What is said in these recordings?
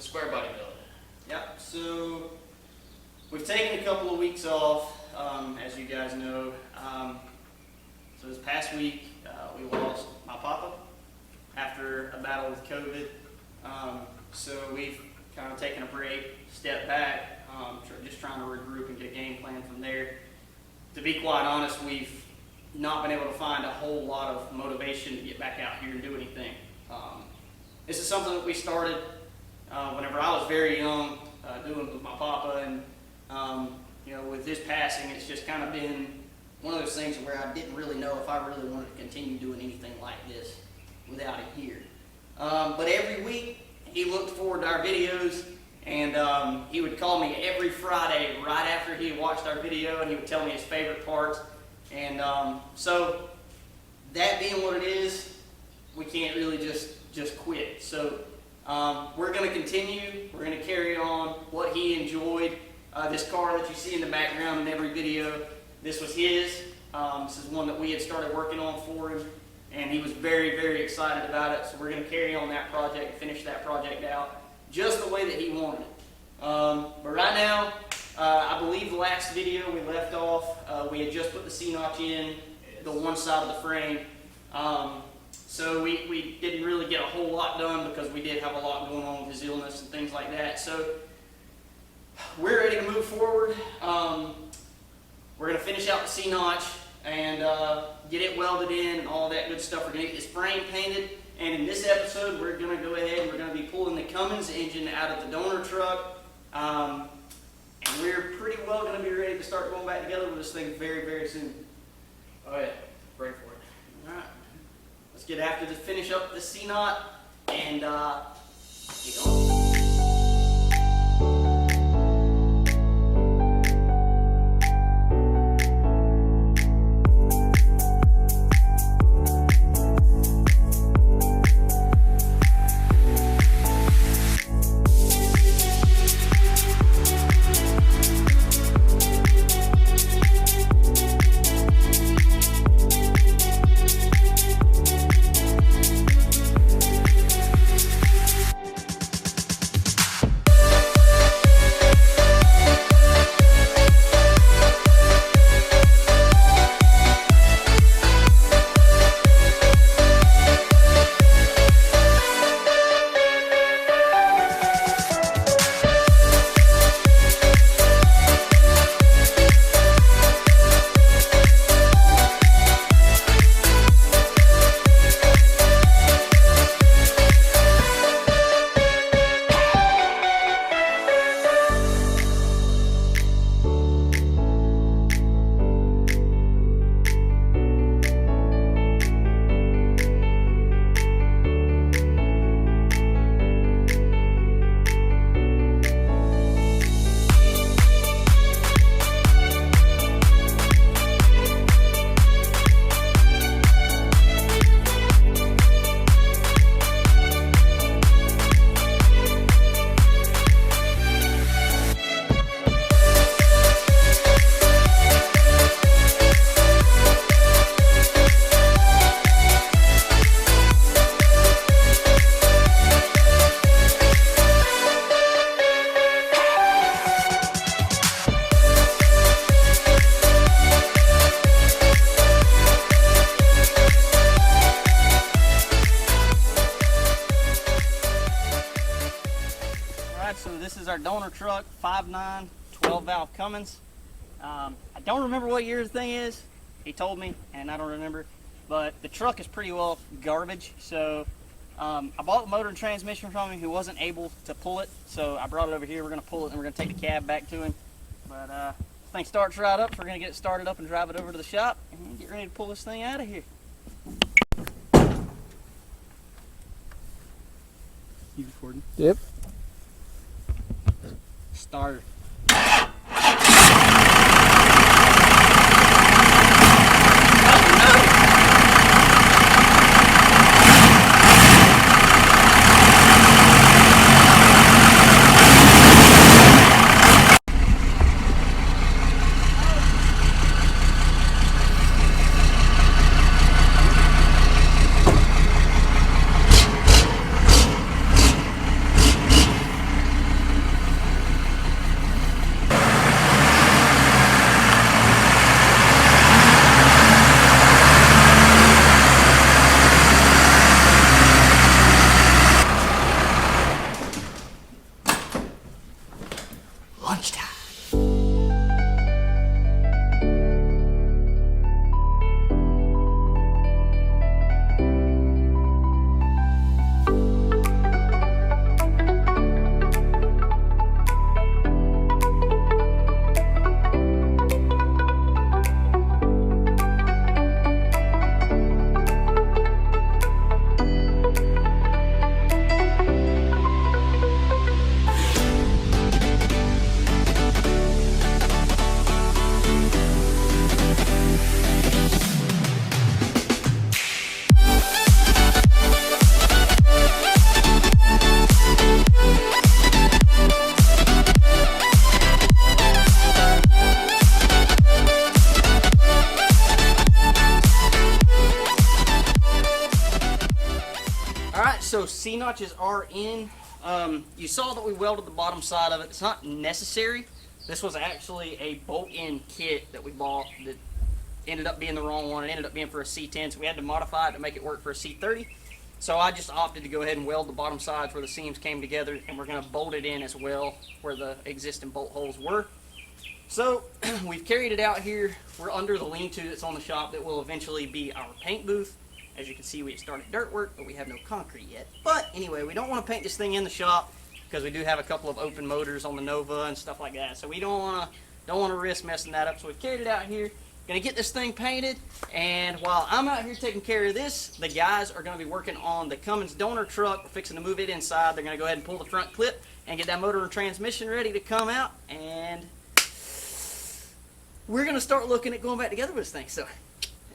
Squarebody build? Yep, so we've taken a couple of weeks off, as you guys know. So this past week, we lost my papa after a battle with COVID. So we've kind of taken a break, stepped back, just trying to regroup and get a game plan from there. To be quite honest, we've not been able to find a whole lot of motivation to get back out here and do anything. This is something that we started whenever I was very young, doing with my papa, and with his passing, it's just kind of been one of those things where I didn't really know if I really wanted to continue doing anything like this without him here. But every week, he looked forward to our videos, and he would call me every Friday right after he had watched our video, and he would tell me his favorite parts. And so that being what it is, we can't really just quit. So we're going to continue. We're going to carry on what he enjoyed. This car that you see in the background in every video, this was his. This is one that we had started working on for him, and he was very, very excited about it. So we're going to carry on that project and finish that project out just the way that he wanted it. But right now, I believe the last video we left off, we had just put the C-notch in the one side of the frame. So we didn't really get a whole lot done because we did have a lot going on with his illness and things like that. So we're ready to move forward. We're going to finish out the C-notch and get it welded in and all that good stuff. We're going to get this frame painted. And in this episode, we're going to go ahead and we're going to be pulling the Cummins engine out of the donor truck. And we're pretty well going to be ready to start going back together with this thing very, very soon. Oh yeah, ready for it. All right. Let's get after to finish up the C-knot and get going. So this is our donor truck, 5.9, 12-valve Cummins. I don't remember what year the thing is. He told me, and I don't remember. But the truck is pretty well garbage. So I bought the motor and transmission from him. He wasn't able to pull it, so I brought it over here. We're going to pull it, and we're going to take the cab back to him. But this thing starts right up. So we're going to get it started up and drive it over to the shop and get ready to pull this thing out of here. You recording? Yep. Start. C-notches are in. You saw that we welded the bottom side of it. It's not necessary. This was actually a bolt-in kit that we bought that ended up being the wrong one. It ended up being for a C10, so we had to modify it to make it work for a C30. So I just opted to go ahead and weld the bottom sides where the seams came together, and we're going to bolt it in as well where the existing bolt holes were. So we've carried it out here. We're under the lean-to that's on the shop that will eventually be our paint booth. As you can see, we started dirt work, but we have no concrete yet. But anyway, we don't want to paint this thing in the shop because we do have a couple of open motors on the Nova and stuff like that. So we don't want to risk messing that up. So we've carried it out here. Gonna get this thing painted, and while I'm out here taking care of this, the guys are gonna be working on the Cummins donor truck. We're fixing to move it inside. They're gonna go ahead and pull the front clip and get that motor and transmission ready to come out, and we're gonna start looking at going back together with this thing. So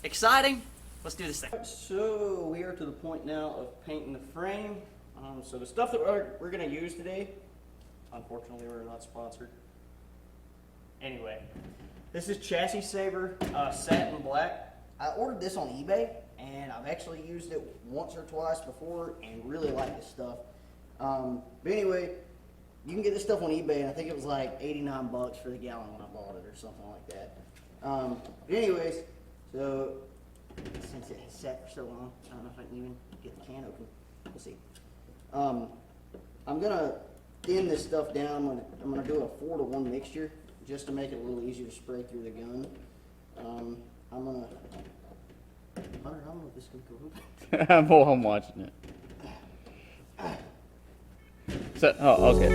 exciting. Let's do this thing. So we are to the point now of painting the frame. So the stuff that we're gonna use today, unfortunately we're not sponsored. Anyway, this is Chassis Saver Satin Black. I ordered this on eBay, and I've actually used it once or twice before and really like this stuff. But anyway, you can get this stuff on eBay, and I think it was like 89 bucks for the gallon when I bought it or something like that. But anyways, so since it has sat for so long, I don't know if I can even get the can open. We'll see. I'm gonna thin this stuff down. I'm gonna do a 4-to-1 mixture, just to make it a little easier to spray through the gun. I'm gonna, Hunter, I don't know if this is gonna go open. Well, I'm watching it. So, oh, okay.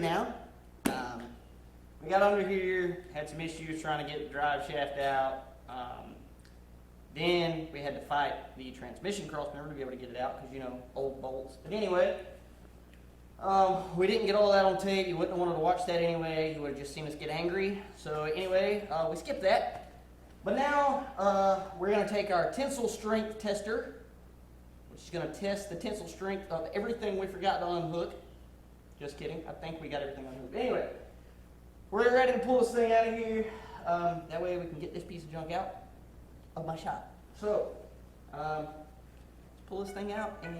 now. We got under here, had some issues trying to get the drive shaft out. Then we had to fight the transmission cross member to be able to get it out because, you know, old bolts. But anyway, we didn't get all that on tape. You wouldn't have wanted to watch that anyway. You would have just seen us get angry. So anyway, we skipped that. But now we're going to take our tensile strength tester, which is going to test the tensile strength of everything we forgot to unhook. Just kidding. I think we got everything unhooked. Anyway, we're ready to pull this thing out of here. That way we can get this piece of junk out of my shop. So, let's pull this thing out and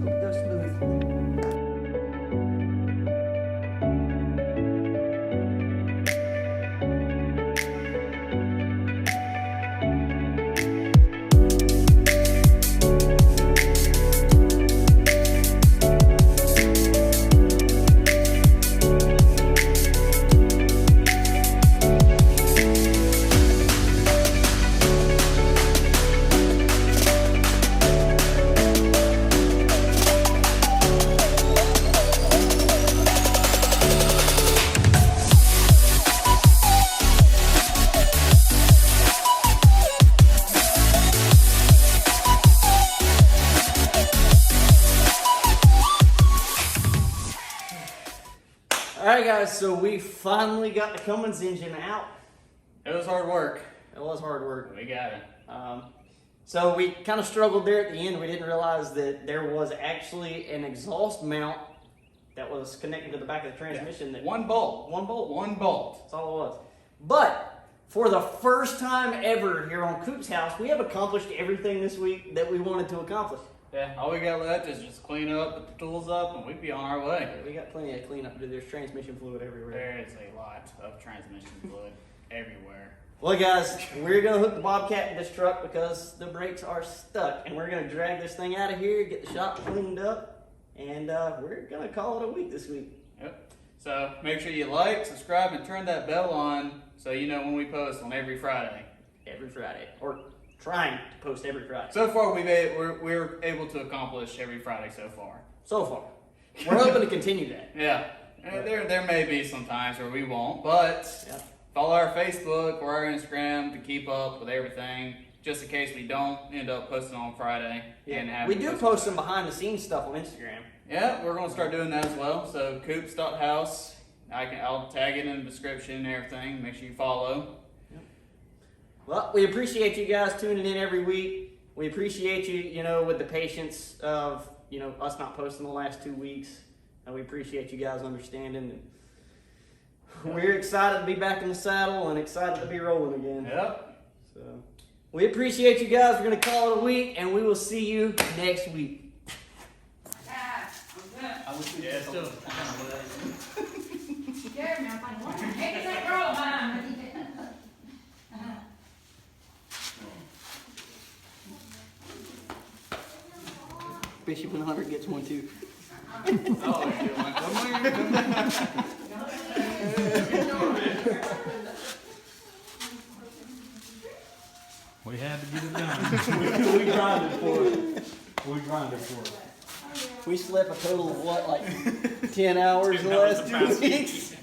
hope it goes smooth. Alright guys, so we finally got the Cummins engine out. It was hard work. It was hard work. We got it. So we kind of struggled there at the end. We didn't realize that there was actually an exhaust mount that was connected to the back of the transmission. That One bolt. One bolt. One bolt. That's all it was. But for the first time ever here on Coop's house, we have accomplished everything this week that we wanted to accomplish. Yeah, all we got left is just clean up, put the tools up, and we'd be on our way. We got plenty of cleanup to do. There's transmission fluid everywhere. There is a lot of transmission fluid everywhere. Well guys, we're gonna hook the Bobcat in this truck because the brakes are stuck, and we're gonna drag this thing out of here, get the shop cleaned up, and we're gonna call it a week this week. Yep. So make sure you like, subscribe, and turn that bell on so you know when we post on every Friday. Every Friday, or trying to post every Friday. So far, we're able to accomplish every Friday so far. So far, we're hoping to continue that. Yeah. There may be some times where we won't, but Yep. follow our Facebook or our Instagram to keep up with everything, just in case we don't end up posting on Friday. And have We do post some behind the scenes stuff on Instagram. Yeah, we're gonna start doing that as well. So Coops.house, I'll tag it in the description and everything. Make sure you follow. Well, we appreciate you guys tuning in every week. We appreciate you, you know, with the patience of, you know, us not posting the last 2 weeks. And we appreciate you guys understanding. And we're excited to be back in the saddle and excited to be rolling again. Yep. So we appreciate you guys. We're gonna call it a week, and we will see you next week. I wish we had still kind of Scared me. I'm like, what the heck is that girl behind me? Bishop and Hunter gets one too. Oh, We had to get it done. We grinded for it. We grinded for it. We slept a total of what, like 10 hours in the 10 hours last the 2 past weeks?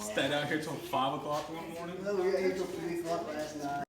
Stayed out here till 5 o'clock one morning. No, we were here till 3 o'clock last night.